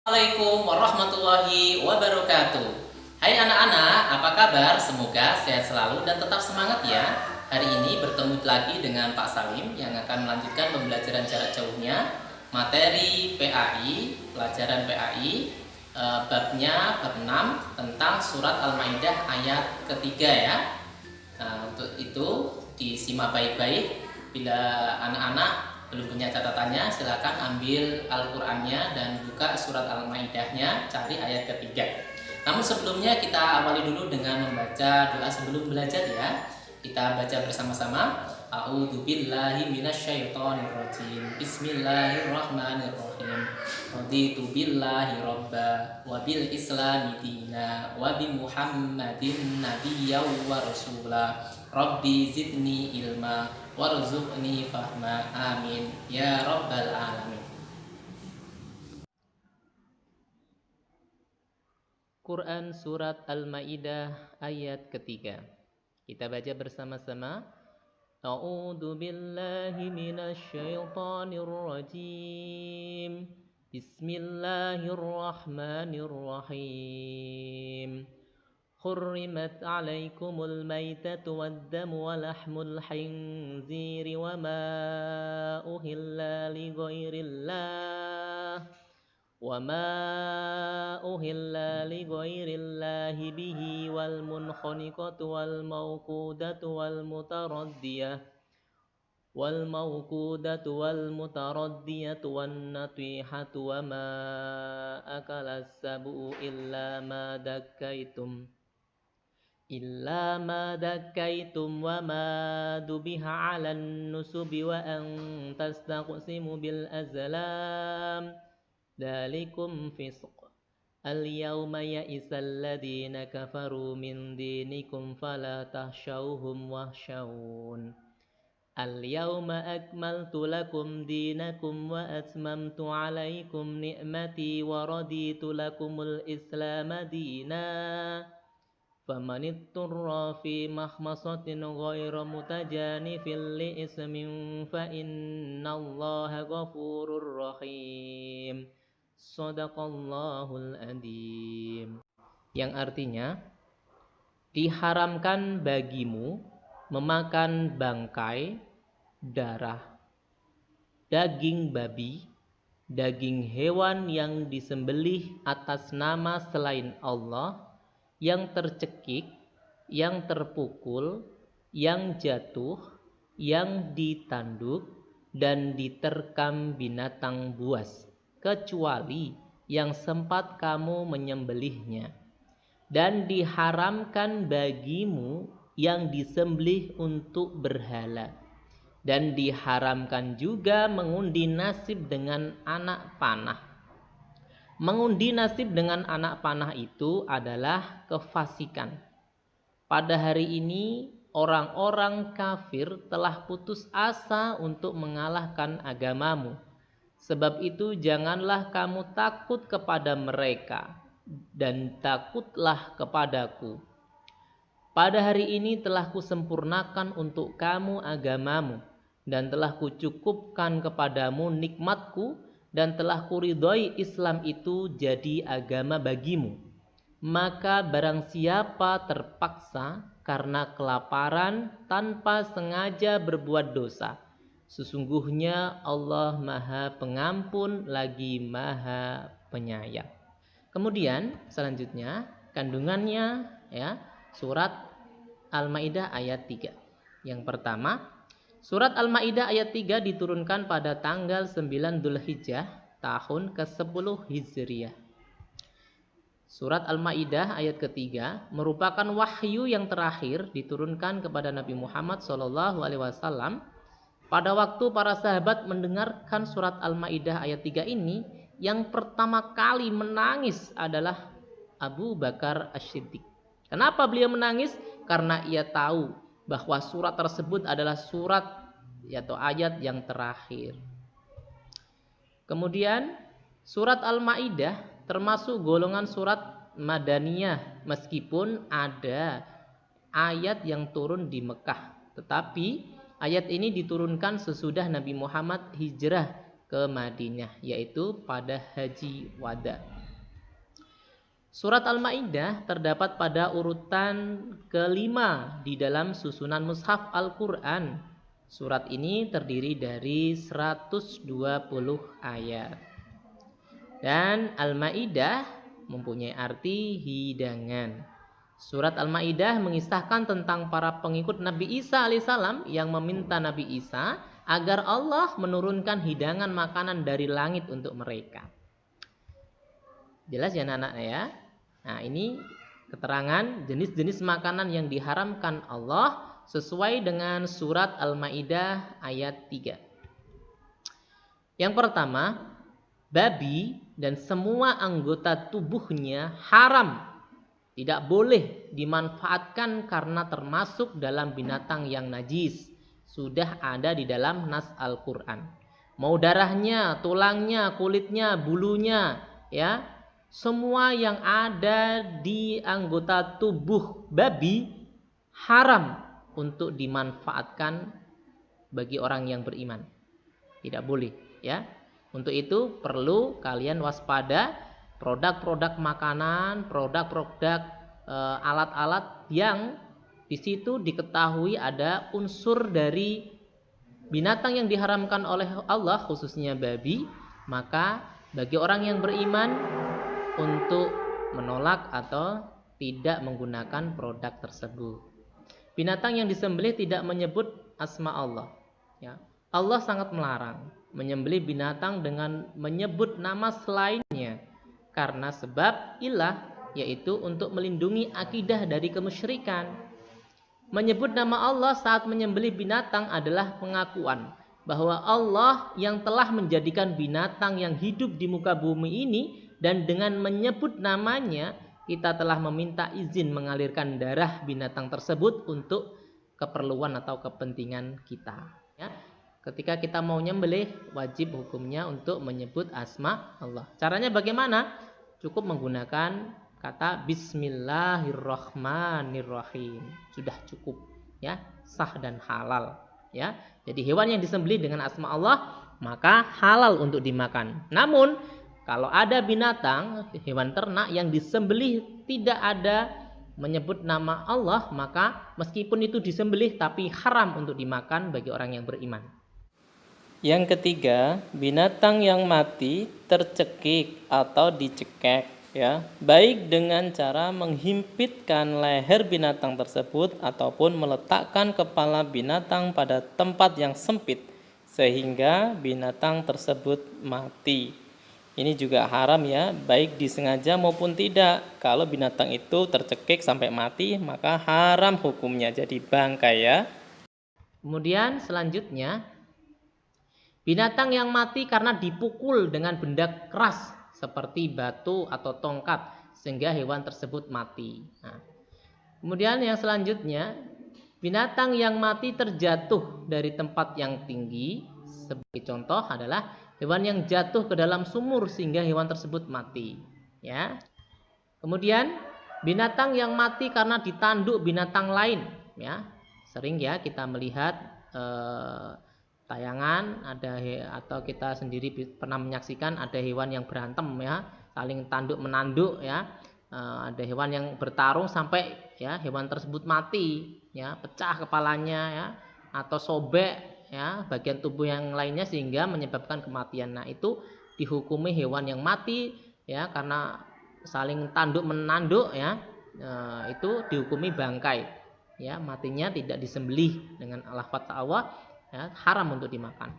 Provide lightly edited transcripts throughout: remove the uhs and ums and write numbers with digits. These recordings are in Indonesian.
Assalamualaikum warahmatullahi wabarakatuh. Hai anak-anak, apa kabar? Semoga sehat selalu dan tetap semangat ya. Hari ini bertemu lagi dengan Pak Salim yang akan melanjutkan pembelajaran jarak jauhnya materi PAI, pelajaran PAI, babnya bab 6 tentang surat Al-Maidah ayat ketiga ya. Untuk itu disimak baik-baik. Bila anak-anak belum punya catatannya, silakan ambil Al-Qur'annya dan buka surat Al-Maidahnya, cari ayat ketiga. Namun sebelumnya kita awali dulu dengan membaca doa sebelum belajar ya. Kita baca bersama-sama. A'udzubillahi minasyaitonirrajim. Bismillahirrahmanirrahim. Raditu billahi robba wa bil islami dina wa bi Muhammadin nabiyyan wa rasula. Rabbi zidni ilma warzuqni fahma, amin ya rabbal alamin. Quran surat Al-Maidah ayat ketiga. Kita baca bersama-sama. A'udzu billahi minasy syaithanir rajim. Bismillahirrahmanirrahim. حرمت عليكم الميتة والدم ولحم الخنزير وما أهل لغير الله به والمنخنقة والموقودة والنطيحة وما أكل السبع إلا ما دكيتم وما ذبح على النسب وأن تستقسموا بالأزلام ذلكم فسق اليوم يئس الذين كفروا من دينكم فلا تخشوهم واخشون اليوم أكملت لكم دينكم وأتممت عليكم نعمتي ورضيت لكم الإسلام دينا فمن اضطر في مخمصة غير متجانف لإثم فإن الله غفور رحيم. Shadaqallahul adzim. Yang artinya, diharamkan bagimu memakan bangkai, darah, daging babi, daging hewan yang disembelih atas nama selain Allah, yang tercekik, yang terpukul, yang jatuh, yang ditanduk, dan diterkam binatang buas, kecuali yang sempat kamu menyembelihnya. Dan diharamkan bagimu yang disembelih untuk berhala. Dan diharamkan juga mengundi nasib dengan anak panah. Mengundi nasib dengan anak panah itu adalah kefasikan. Pada hari ini orang-orang kafir telah putus asa untuk mengalahkan agamamu. Sebab itu janganlah kamu takut kepada mereka dan takutlah kepadaku. Pada hari ini telah kusempurnakan untuk kamu agamamu dan telah kucukupkan kepadamu nikmatku dan telah kuridhoi Islam itu jadi agama bagimu. Maka barang siapa terpaksa karena kelaparan tanpa sengaja berbuat dosa, sesungguhnya Allah Maha Pengampun lagi Maha Penyayang. Kemudian selanjutnya kandungannya ya, surat Al-Maidah ayat 3. Yang pertama, surat Al-Maidah ayat 3 diturunkan pada tanggal 9 Dzulhijjah tahun ke-10 Hijriah. Surat Al-Maidah ayat ketiga merupakan wahyu yang terakhir diturunkan kepada Nabi Muhammad SAW. Pada waktu para sahabat mendengarkan surat Al-Maidah ayat 3 ini, yang pertama kali menangis adalah Abu Bakar As-Siddiq. Kenapa beliau menangis? Karena ia tahu bahwa surat tersebut adalah surat atau ayat yang terakhir. Kemudian surat Al-Maidah termasuk golongan surat Madaniyah meskipun ada ayat yang turun di Mekah. Tetapi ayat ini diturunkan sesudah Nabi Muhammad hijrah ke Madinah, yaitu pada Haji Wada. Surat Al-Maidah terdapat pada urutan kelima di dalam susunan mushaf Al-Quran. Surat ini terdiri dari 120 ayat. Dan Al-Maidah mempunyai arti hidangan. Surat Al-Maidah mengisahkan tentang para pengikut Nabi Isa alaihissalam yang meminta Nabi Isa agar Allah menurunkan hidangan makanan dari langit untuk mereka. Jelas ya anak-anak ya? Nah, ini keterangan jenis-jenis makanan yang diharamkan Allah sesuai dengan surat Al-Maidah ayat 3. Yang pertama, babi dan semua anggota tubuhnya haram. Tidak boleh dimanfaatkan karena termasuk dalam binatang yang najis. Sudah ada di dalam nas Al-Quran. Mau darahnya, tulangnya, kulitnya, bulunya, ya, semua yang ada di anggota tubuh babi haram untuk dimanfaatkan bagi orang yang beriman. Tidak boleh, ya. Untuk itu perlu kalian waspada produk-produk makanan, produk-produk alat-alat yang di situ diketahui ada unsur dari binatang yang diharamkan oleh Allah, khususnya babi, maka bagi orang yang beriman untuk menolak atau tidak menggunakan produk tersebut. Binatang yang disembelih tidak menyebut asma Allah, ya. Allah sangat melarang menyembelih binatang dengan menyebut nama selainnya, karena sebab ilah, yaitu untuk melindungi akidah dari kemusyrikan. Menyebut nama Allah saat menyembelih binatang adalah pengakuan bahwa Allah yang telah menjadikan binatang yang hidup di muka bumi ini, dan dengan menyebut namanya kita telah meminta izin mengalirkan darah binatang tersebut untuk keperluan atau kepentingan kita, ya. Ketika kita mau nyembelih, wajib hukumnya untuk menyebut asma Allah. Caranya bagaimana? Cukup menggunakan kata Bismillahirrahmanirrahim. Sudah cukup, ya, sah dan halal, ya. Jadi hewan yang disembelih dengan asma Allah maka halal untuk dimakan. Namun kalau ada binatang, hewan ternak yang disembelih tidak ada menyebut nama Allah, maka meskipun itu disembelih tapi haram untuk dimakan bagi orang yang beriman. Yang ketiga, binatang yang mati tercekik atau dicekek, ya, baik dengan cara menghimpitkan leher binatang tersebut ataupun meletakkan kepala binatang pada tempat yang sempit sehingga binatang tersebut mati. Ini juga haram, ya, baik disengaja maupun tidak. Kalau binatang itu tercekik sampai mati, maka haram hukumnya jadi bangkai, ya. Kemudian selanjutnya, binatang yang mati karena dipukul dengan benda keras seperti batu atau tongkat sehingga hewan tersebut mati. Nah, kemudian yang selanjutnya, binatang yang mati terjatuh dari tempat yang tinggi. Sebagai contoh adalah hewan yang jatuh ke dalam sumur sehingga hewan tersebut mati, ya. Kemudian binatang yang mati karena ditanduk binatang lain, ya. Sering, ya, kita melihat tayangan atau kita sendiri pernah menyaksikan ada hewan yang berantem, ya, saling tanduk menanduk, ya. Ada hewan yang bertarung sampai, ya, hewan tersebut mati, ya, pecah kepalanya, ya, atau sobek, ya, bagian tubuh yang lainnya sehingga menyebabkan kematian. Nah, itu dihukumi hewan yang mati, ya, karena saling tanduk menanduk, ya, itu dihukumi bangkai, ya, matinya tidak disembelih dengan lafaz Allah, ya, haram untuk dimakan.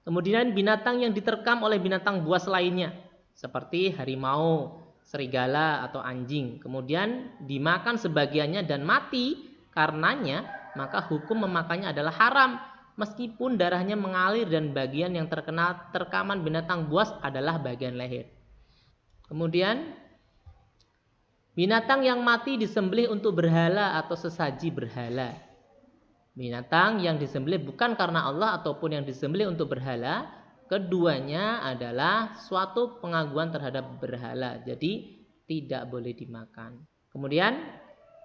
Kemudian binatang yang diterkam oleh binatang buas lainnya seperti harimau, serigala atau anjing, kemudian dimakan sebagiannya dan mati karenanya, maka hukum memakannya adalah haram meskipun darahnya mengalir dan bagian yang terkena terkaman binatang buas adalah bagian leher. Kemudian binatang yang mati disembelih untuk berhala atau sesaji berhala. Binatang yang disembelih bukan karena Allah ataupun yang disembelih untuk berhala, keduanya adalah suatu pengaguan terhadap berhala, jadi tidak boleh dimakan. Kemudian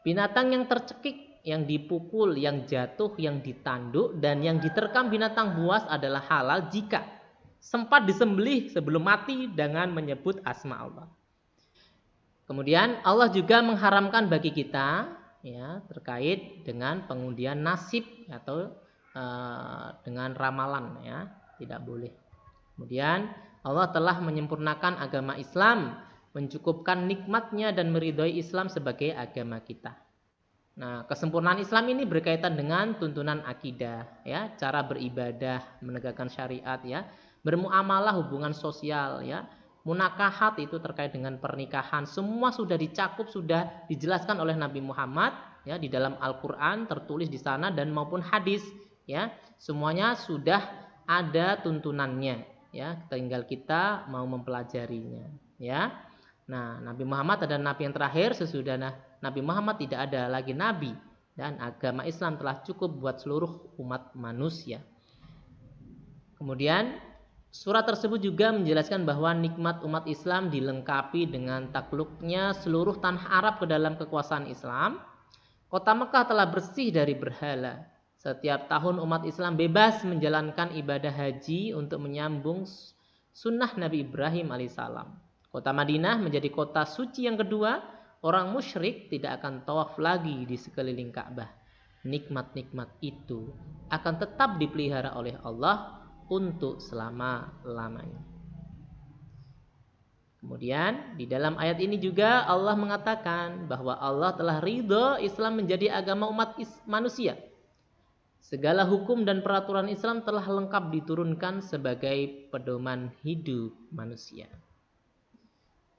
binatang yang tercekik, yang dipukul, yang jatuh, yang ditanduk, dan yang diterkam binatang buas adalah halal jika sempat disembelih sebelum mati dengan menyebut asma Allah. Kemudian Allah juga mengharamkan bagi kita ya terkait dengan pengundian nasib atau dengan ramalan ya, tidak boleh. Kemudian Allah telah menyempurnakan agama Islam, mencukupkan nikmatnya dan meridhoi Islam sebagai agama kita. Nah, kesempurnaan Islam ini berkaitan dengan tuntunan akidah, ya, cara beribadah, menegakkan syariat, ya, bermuamalah, hubungan sosial, ya, munakahat itu terkait dengan pernikahan, semua sudah dicakup, sudah dijelaskan oleh Nabi Muhammad, ya, di dalam Al-Quran tertulis di sana dan maupun hadis, ya, semuanya sudah ada tuntunannya, ya, tinggal kita mau mempelajarinya, ya. Nah, Nabi Muhammad adalah Nabi yang terakhir. Sesudah Nabi Muhammad tidak ada lagi Nabi. Dan agama Islam telah cukup buat seluruh umat manusia. Kemudian surat tersebut juga menjelaskan bahwa nikmat umat Islam dilengkapi dengan takluknya seluruh tanah Arab ke dalam kekuasaan Islam. Kota Mekah telah bersih dari berhala. Setiap tahun umat Islam bebas menjalankan ibadah haji untuk menyambung sunnah Nabi Ibrahim alaihissalam. Kota Madinah menjadi kota suci yang kedua. Orang musyrik tidak akan tawaf lagi di sekeliling Ka'bah. Nikmat-nikmat itu akan tetap dipelihara oleh Allah untuk selama-lamanya. Kemudian di dalam ayat ini juga Allah mengatakan bahwa Allah telah ridho Islam menjadi agama umat manusia. Segala hukum dan peraturan Islam telah lengkap diturunkan sebagai pedoman hidup manusia.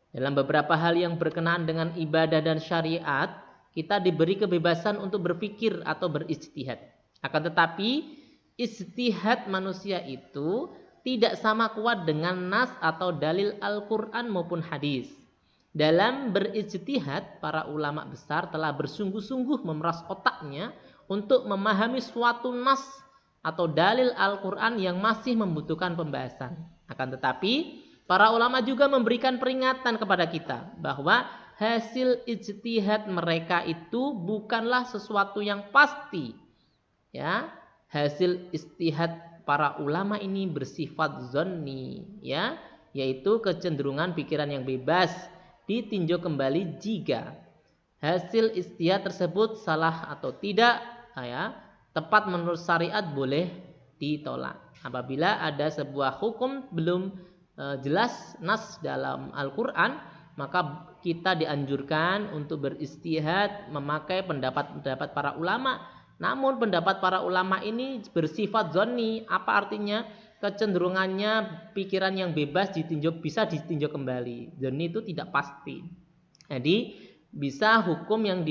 Dalam beberapa hal yang berkenaan dengan ibadah dan syariat, kita diberi kebebasan untuk berpikir atau berijtihad. Akan tetapi, ijtihad manusia itu tidak sama kuat dengan nas atau dalil Al-Quran maupun hadis. Dalam berijtihad, para ulama besar telah bersungguh-sungguh memeras otaknya untuk memahami suatu nas atau dalil Al-Quran yang masih membutuhkan pembahasan. Akan tetapi, para ulama juga memberikan peringatan kepada kita bahwa hasil ijtihad mereka itu bukanlah sesuatu yang pasti. Ya, hasil ijtihad para ulama ini bersifat zonni, ya, yaitu kecenderungan pikiran yang bebas ditinjau kembali jika hasil ijtihad tersebut salah atau tidak, ya, tepat menurut syariat boleh ditolak. Apabila ada sebuah hukum belum jelas nas dalam Al-Quran, maka kita dianjurkan untuk beristihad memakai pendapat-pendapat para ulama. Namun pendapat para ulama ini bersifat zonni. Apa artinya? Kecenderungannya pikiran yang bebas bisa ditinjau kembali. Zonni itu tidak pasti. Jadi bisa hukum yang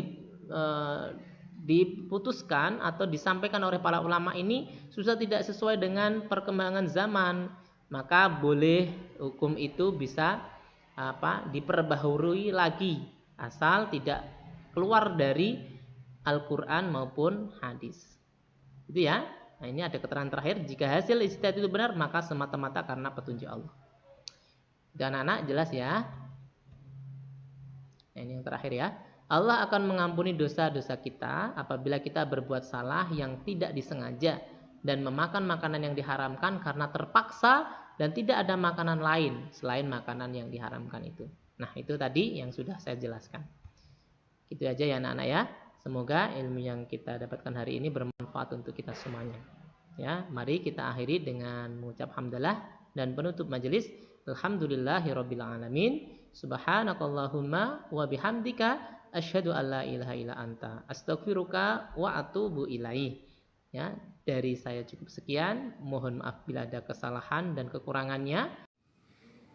diputuskan atau disampaikan oleh para ulama ini susah tidak sesuai dengan perkembangan zaman, maka boleh hukum itu bisa diperbaharui lagi asal tidak keluar dari Al-Quran maupun hadis. Itu ya. Nah, ini ada keterangan terakhir, jika hasil ijtihad itu benar maka semata-mata karena petunjuk Allah. Dan anak jelas ya. Nah, ini yang terakhir ya. Allah akan mengampuni dosa-dosa kita apabila kita berbuat salah yang tidak disengaja dan memakan makanan yang diharamkan karena terpaksa dan tidak ada makanan lain selain makanan yang diharamkan itu. Nah, itu tadi yang sudah saya jelaskan. Itu aja ya anak-anak ya. Semoga ilmu yang kita dapatkan hari ini bermanfaat untuk kita semuanya. Ya, mari kita akhiri dengan mengucap hamdalah dan penutup majelis. Alhamdulillahirabbil alamin. Subhanakallahumma wa bihamdika asyhadu an la ilaha illa anta astaghfiruka wa atubu ilaih. Ya, dari saya cukup sekian. Mohon maaf bila ada kesalahan dan kekurangannya.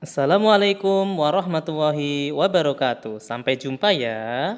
Assalamualaikum warahmatullahi wabarakatuh. Sampai jumpa ya.